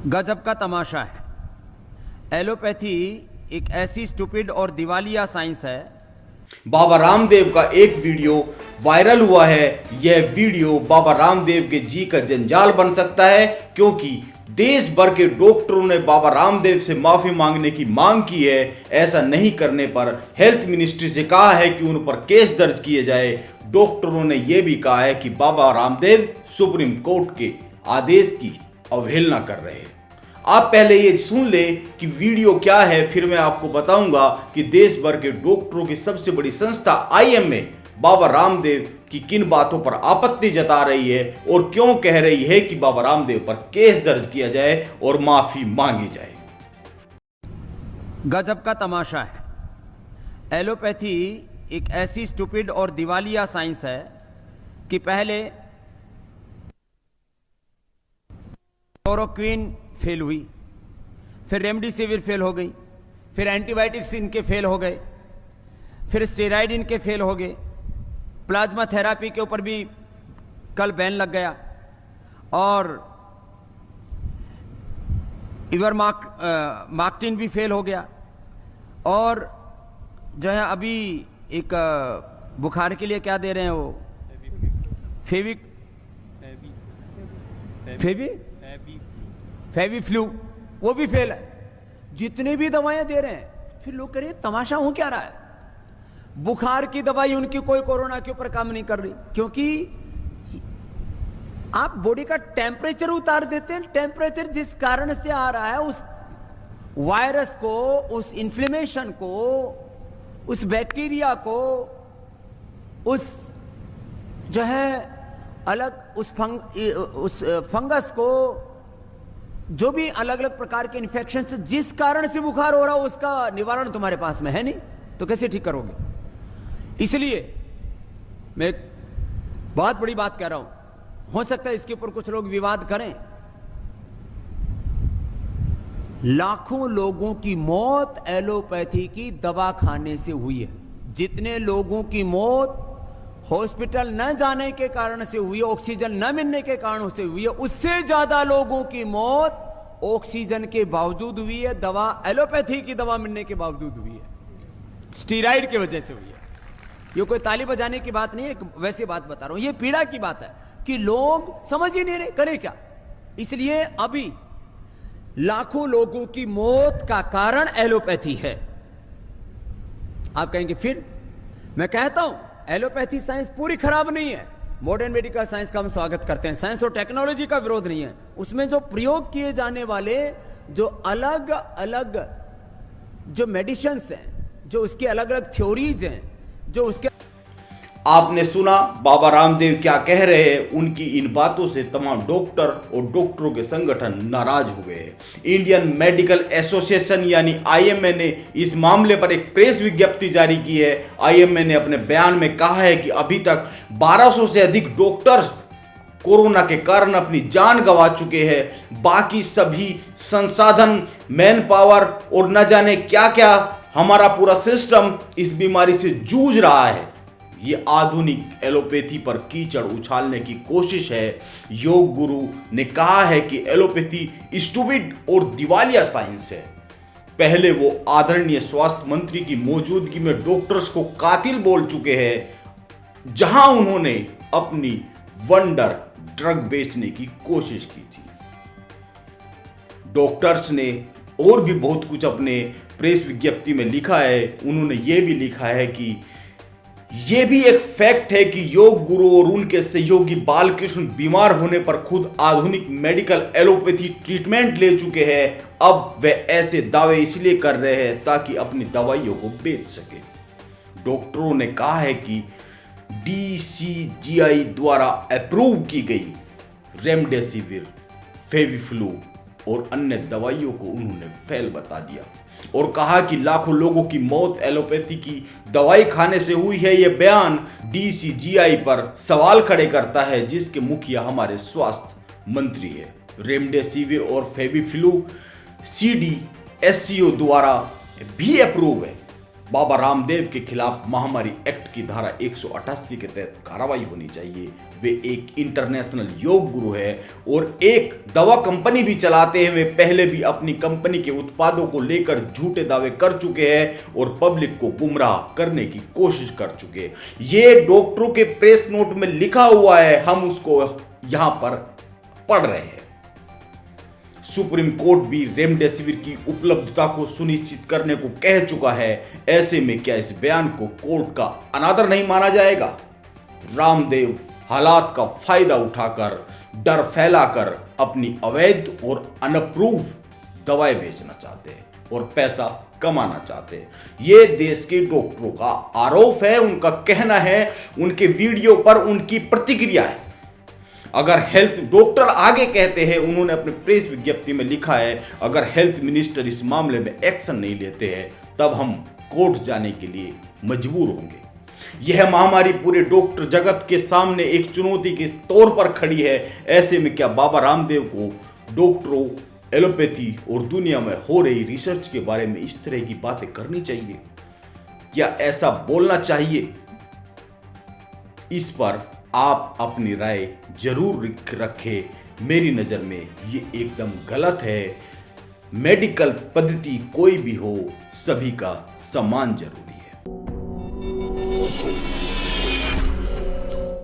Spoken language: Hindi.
गजब का तमाशा है। एलोपैथी एक ऐसी स्टूपिड और दिवालिया साइंस है। बाबा रामदेव का एक वीडियो वायरल हुआ है। यह वीडियो बाबा रामदेव के जी का जंजाल बन सकता है, क्योंकि देश भर के डॉक्टरों ने बाबा रामदेव से माफी मांगने की मांग की है। ऐसा नहीं करने पर हेल्थ मिनिस्ट्री से कहा है कि उन पर केस दर्ज किए जाए। डॉक्टरों ने यह भी कहा है कि बाबा रामदेव सुप्रीम कोर्ट के आदेश की अवहेलना कर रहे हैं। आप पहले ये सुन ले कि वीडियो क्या है, फिर मैं आपको बताऊंगा कि देश भर के डॉक्टरों की सबसे बड़ी संस्था आईएमए बाबा रामदेव की किन बातों पर आपत्ति जता रही है और क्यों कह रही है कि बाबा रामदेव पर केस दर्ज किया जाए और माफी मांगी जाए। गजब का तमाशा है। एलोपैथी एक ऐसी स्टूपिड और दिवालिया साइंस है कि पहले क्लोरोक्विन फेल हुई, फिर रेमडेसिविर फेल हो गई, फिर एंटीबायोटिक्स इनके फेल हो गए, फिर स्टेरॉइड इनके फेल हो गए, प्लाज्मा थेरापी के ऊपर भी कल बैन लग गया, और इवरमाक्टिन भी फेल हो गया, और जो है अभी एक बुखार के लिए क्या दे रहे हैं वो फेवी फ्लू, वो भी फेल है। जितने भी दवाएं दे रहे हैं, फिर लोग कह रहे हैं तमाशा हो क्या रहा है। बुखार की दवाई उनकी कोई कोरोना के ऊपर काम नहीं कर रही, क्योंकि आप बॉडी का टेम्परेचर उतार देते हैं। टेम्परेचर जिस कारण से आ रहा है, उस वायरस को, उस इन्फ्लेमेशन को, उस बैक्टीरिया को, उस जो है अलग उस फंगस को, जो भी अलग अलग प्रकार के इन्फेक्शन से जिस कारण से बुखार हो रहा हो, उसका निवारण तुम्हारे पास में है नहीं, तो कैसे ठीक करोगे। इसलिए मैं एक बहुत बड़ी बात कह रहा हूं, हो सकता है इसके ऊपर कुछ लोग विवाद करें। लाखों लोगों की मौत एलोपैथी की दवा खाने से हुई है। जितने लोगों की मौत हॉस्पिटल न जाने के कारण से हुई है, ऑक्सीजन न मिलने के कारण से हुई है, उससे ज्यादा लोगों की मौत ऑक्सीजन के बावजूद हुई है, दवा एलोपैथी की दवा मिलने के बावजूद हुई है, स्टीराइड की वजह से हुई है। ये कोई ताली बजाने की बात नहीं है, वैसी बात बता रहा हूं। ये पीड़ा की बात है कि लोग समझ ही नहीं रहे करें क्या। इसलिए अभी लाखों लोगों की मौत का कारण एलोपैथी है। आप कहेंगे फिर, मैं कहता हूं एलोपैथी साइंस पूरी खराब नहीं है। मॉडर्न मेडिकल साइंस का हम स्वागत करते हैं। साइंस और टेक्नोलॉजी का विरोध नहीं है। उसमें जो प्रयोग किए जाने वाले जो अलग अलग जो मेडिसिन्स हैं, जो उसके अलग अलग थ्योरीज हैं, जो उसके आपने सुना बाबा रामदेव क्या कह रहे हैं। उनकी इन बातों से तमाम डॉक्टर और डॉक्टरों के संगठन नाराज हो गए हैं। इंडियन मेडिकल एसोसिएशन यानी आईएमए ने इस मामले पर एक प्रेस विज्ञप्ति जारी की है। आईएमए ने अपने बयान में कहा है कि अभी तक 1200 से अधिक डॉक्टर्स कोरोना के कारण अपनी जान गंवा चुके हैं। बाकी सभी संसाधन, मैन पावर और न जाने क्या क्या, हमारा पूरा सिस्टम इस बीमारी से जूझ रहा है। ये आधुनिक एलोपैथी पर कीचड़ उछालने की कोशिश है। योग गुरु ने कहा है कि एलोपैथी स्टूपिड और दिवालिया साइंस है। पहले वो आदरणीय स्वास्थ्य मंत्री की मौजूदगी में डॉक्टर्स को कातिल बोल चुके हैं, जहां उन्होंने अपनी वंडर ड्रग बेचने की कोशिश की थी। डॉक्टर्स ने और भी बहुत कुछ अपने प्रेस विज्ञप्ति में लिखा है। उन्होंने ये भी लिखा है कि यह भी एक फैक्ट है कि योग गुरु और उनके सहयोगी बालकृष्ण बीमार होने पर खुद आधुनिक मेडिकल एलोपैथी ट्रीटमेंट ले चुके हैं। अब वे ऐसे दावे इसलिए कर रहे हैं ताकि अपनी दवाइयों को बेच सके। डॉक्टरों ने कहा है कि डीसीजीआई द्वारा अप्रूव की गई रेमडेसिविर, फेविफ्लू और अन्य दवाइयों को उन्होंने फेल बता दिया और कहा कि लाखों लोगों की मौत एलोपैथी की दवाई खाने से हुई है। यह बयान डीसीजीआई पर सवाल खड़े करता है, जिसके मुखिया हमारे स्वास्थ्य मंत्री है। रेमडेसिविर और फेविफ्लू सीडीएससीओ द्वारा भी अप्रूव है। बाबा रामदेव के खिलाफ महामारी एक्ट की धारा 188 के तहत कार्रवाई होनी चाहिए। वे एक इंटरनेशनल योग गुरु है और एक दवा कंपनी भी चलाते हैं। वे पहले भी अपनी कंपनी के उत्पादों को लेकर झूठे दावे कर चुके हैं और पब्लिक को गुमराह करने की कोशिश कर चुके हैं। ये डॉक्टरों के प्रेस नोट में लिखा हुआ है, हम उसको यहां पर पढ़ रहे हैं। सुप्रीम कोर्ट भी रेमडेसिविर की उपलब्धता को सुनिश्चित करने को कह चुका है। ऐसे में क्या इस बयान को कोर्ट का अनादर नहीं माना जाएगा? रामदेव हालात का फायदा उठाकर, डर फैलाकर अपनी अवैध और अनअप्रूव दवाएं बेचना चाहते हैं और पैसा कमाना चाहते हैं। ये देश के डॉक्टरों का आरोप है, उनका कहना है, उनके वीडियो पर उनकी प्रतिक्रिया है। अगर हेल्थ डॉक्टर आगे कहते हैं, उन्होंने अपने प्रेस विज्ञप्ति में लिखा है, अगर हेल्थ मिनिस्टर इस मामले में एक्शन नहीं लेते हैं तब हम कोर्ट जाने के लिए मजबूर होंगे। यह महामारी पूरे डॉक्टर जगत के सामने एक चुनौती के तौर पर खड़ी है। ऐसे में क्या बाबा रामदेव को डॉक्टरों, एलोपैथी और दुनिया में हो रही रिसर्च के बारे में इस तरह की बातें करनी चाहिए? क्या ऐसा बोलना चाहिए? इस पर आप अपनी राय जरूर रखें। मेरी नज़र में ये एकदम गलत है। मेडिकल पद्धति कोई भी हो, सभी का सम्मान जरूरी है।